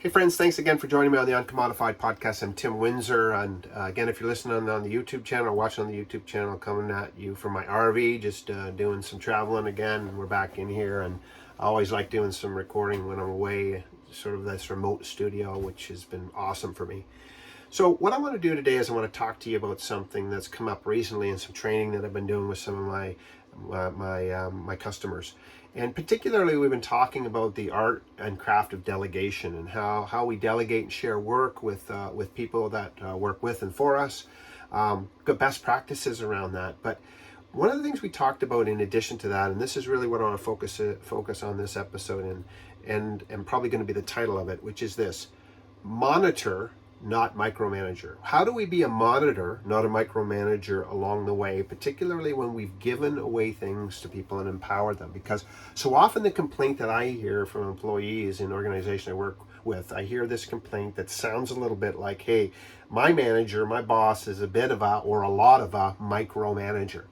Hey friends, thanks again for joining me on the UNCOMMODiFiED podcast. I'm Tim Windsor, and again, if you're listening on the YouTube channel or watching on the YouTube channel, coming at you from my RV, just doing some traveling again, and we're back in here, and I always like doing some recording when I'm away, sort of this remote studio, which has been awesome for me. So what I want to do today is I want to talk to you about something that's come up recently in some training that I've been doing with some of my customers. And particularly, we've been talking about the art and craft of delegation and how we delegate and share work with people that work with and for us. Good best practices around that. But one of the things we talked about in addition to that, and this is really what I want to focus on this episode and probably going to be the title of it, which is this: monitor, not micromanager. How do we be a monitor, not a micromanager along the way, particularly when we've given away things to people and empowered them? Because so often the complaint that I hear from employees in organization I work with, I hear this complaint that sounds a little bit like, hey, my manager, my boss is a bit of a, or a lot of a micromanager.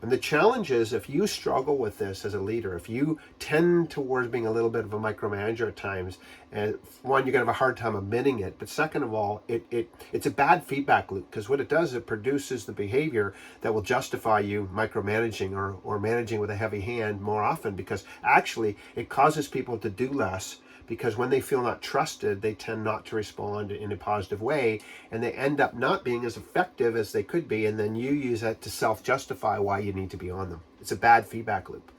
And the challenge is, if you struggle with this as a leader, if you tend towards being a little bit of a micromanager at times, and one, you're going to have a hard time admitting it, but second of all, it's a bad feedback loop, because what it does, it produces the behavior that will justify you micromanaging or managing with a heavy hand more often, because actually it causes people to do less. Because when they feel not trusted, they tend not to respond in a positive way, and they end up not being as effective as they could be, and then you use that to self-justify why you need to be on them. It's a bad feedback loop.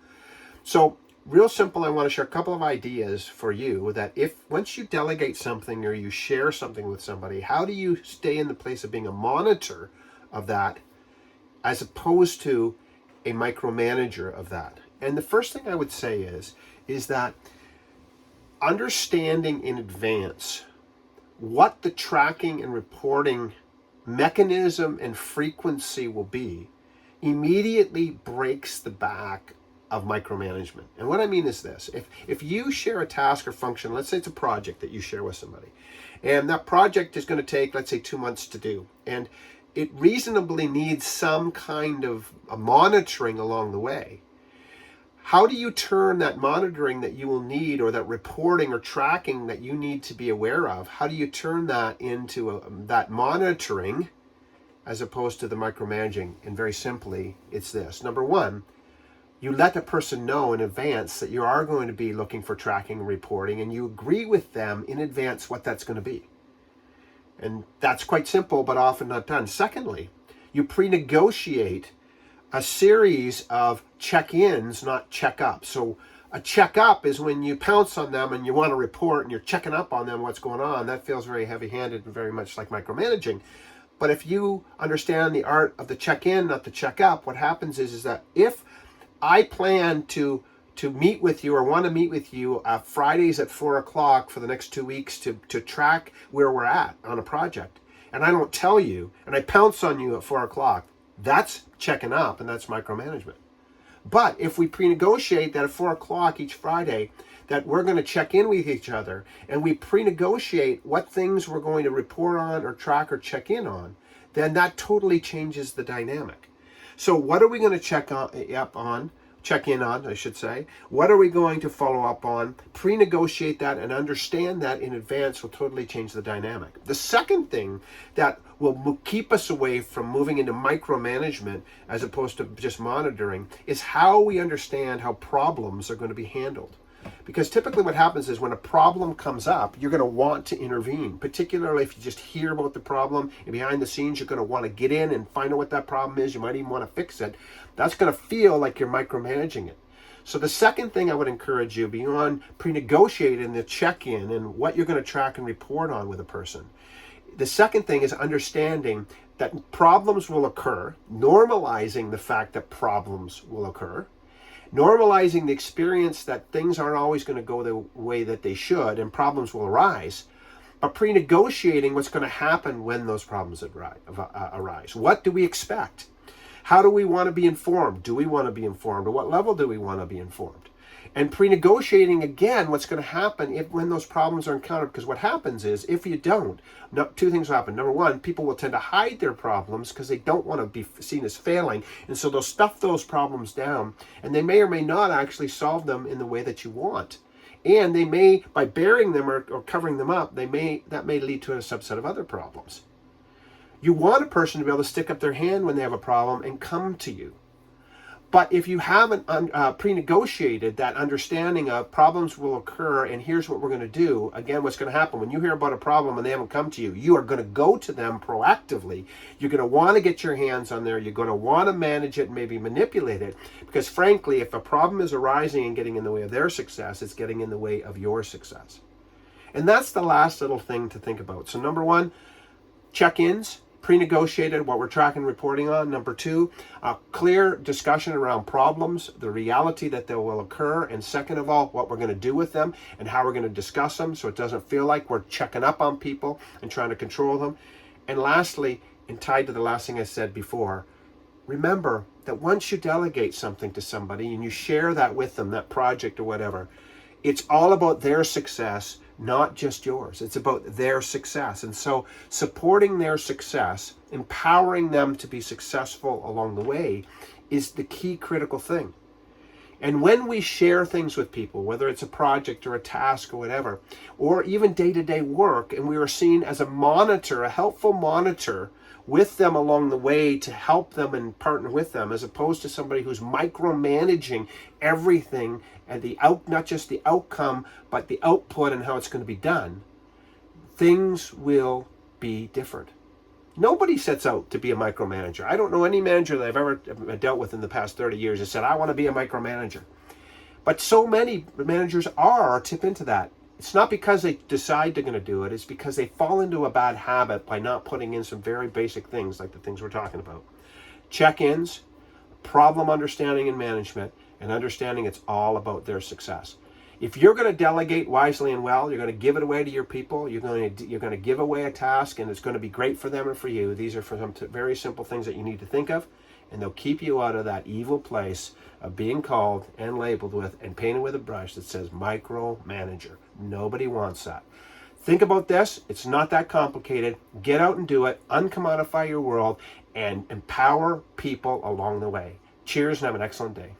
So real simple, I want to share a couple of ideas for you that once you delegate something or you share something with somebody, how do you stay in the place of being a monitor of that as opposed to a micromanager of that? And the first thing I would say is that understanding in advance what the tracking and reporting mechanism and frequency will be immediately breaks the back of micromanagement. And what I mean is this: if you share a task or function, let's say it's a project that you share with somebody, and that project is going to take, let's say, 2 months to do, and it reasonably needs some kind of a monitoring along the way. How do you turn that monitoring that you will need, or that reporting or tracking that you need to be aware of, how do you turn that into that monitoring as opposed to the micromanaging? And very simply, it's this. Number one, you let the person know in advance that you are going to be looking for tracking and reporting, and you agree with them in advance what that's going to be. And that's quite simple, but often not done. Secondly, you pre-negotiate a series of check-ins, not check-ups. So a check-up is when you pounce on them and you want to report and you're checking up on them what's going on. That feels very heavy-handed and very much like micromanaging. But if you understand the art of the check-in, not the check-up, what happens is that if I plan to meet with you or want to meet with you Fridays at 4 o'clock for the next 2 weeks to track where we're at on a project, and I don't tell you, and I pounce on you at 4 o'clock, that's checking up, and that's micromanagement. But if we pre-negotiate that at 4 o'clock each Friday, that we're going to check in with each other, and we pre-negotiate what things we're going to report on or track or check in on, then that totally changes the dynamic. So what are we going to check in on, I should say? What are we going to follow up on? Pre-negotiate that and understand that in advance will totally change the dynamic. The second thing that will keep us away from moving into micromanagement as opposed to just monitoring is how we understand how problems are going to be handled. Because typically what happens is when a problem comes up, you're going to want to intervene, particularly if you just hear about the problem and behind the scenes you're going to want to get in and find out what that problem is. You might even want to fix it. That's going to feel like you're micromanaging it. So the second thing I would encourage you, beyond pre-negotiating the check-in and what you're going to track and report on with a person, the second thing is understanding that problems will occur, normalizing the fact that problems will occur, normalizing the experience that things aren't always going to go the way that they should and problems will arise, but pre-negotiating what's going to happen when those problems arise. What do we expect? How do we want to be informed? Do we want to be informed? At what level do we want to be informed? And pre-negotiating again what's going to happen when those problems are encountered. Because what happens is, if you don't, two things will happen. Number one, people will tend to hide their problems because they don't want to be seen as failing. And so they'll stuff those problems down, and they may or may not actually solve them in the way that you want. And they may, by burying them or covering them up, that may lead to a subset of other problems. You want a person to be able to stick up their hand when they have a problem and come to you. But if you haven't pre-negotiated that understanding of problems will occur and here's what we're going to do, again, what's going to happen when you hear about a problem and they haven't come to you, you are going to go to them proactively. You're going to want to get your hands on there. You're going to want to manage it and maybe manipulate it. Because frankly, if a problem is arising and getting in the way of their success, it's getting in the way of your success. And that's the last little thing to think about. So number one, check-ins. Pre-negotiated what we're tracking and reporting on. Number two, a clear discussion around problems, the reality that they will occur, and second of all, what we're going to do with them and how we're going to discuss them so it doesn't feel like we're checking up on people and trying to control them. And lastly, and tied to the last thing I said before, remember that once you delegate something to somebody and you share that with them, that project or whatever, it's all about their success, not just yours. It's about their success. And so supporting their success, empowering them to be successful along the way is the key critical thing. And when we share things with people, whether it's a project or a task or whatever, or even day-to-day work, and we are seen as a monitor, a helpful monitor with them along the way to help them and partner with them, as opposed to somebody who's micromanaging everything and not just the outcome, but the output and how it's going to be done, things will be different. Nobody sets out to be a micromanager. I don't know any manager that I've ever dealt with in the past 30 years that said, I want to be a micromanager. But so many managers tip into that. It's not because they decide they're going to do it. It's because they fall into a bad habit by not putting in some very basic things like the things we're talking about. Check-ins, problem understanding and management, and understanding it's all about their success. If you're going to delegate wisely and well, you're going to give it away to your people, you're going to give away a task, and it's going to be great for them and for you. These are some very simple things that you need to think of, and they'll keep you out of that evil place of being called and labeled with and painted with a brush that says micromanager. Nobody wants that. Think about this. It's not that complicated. Get out and do it. Uncommodify your world and empower people along the way. Cheers and have an excellent day.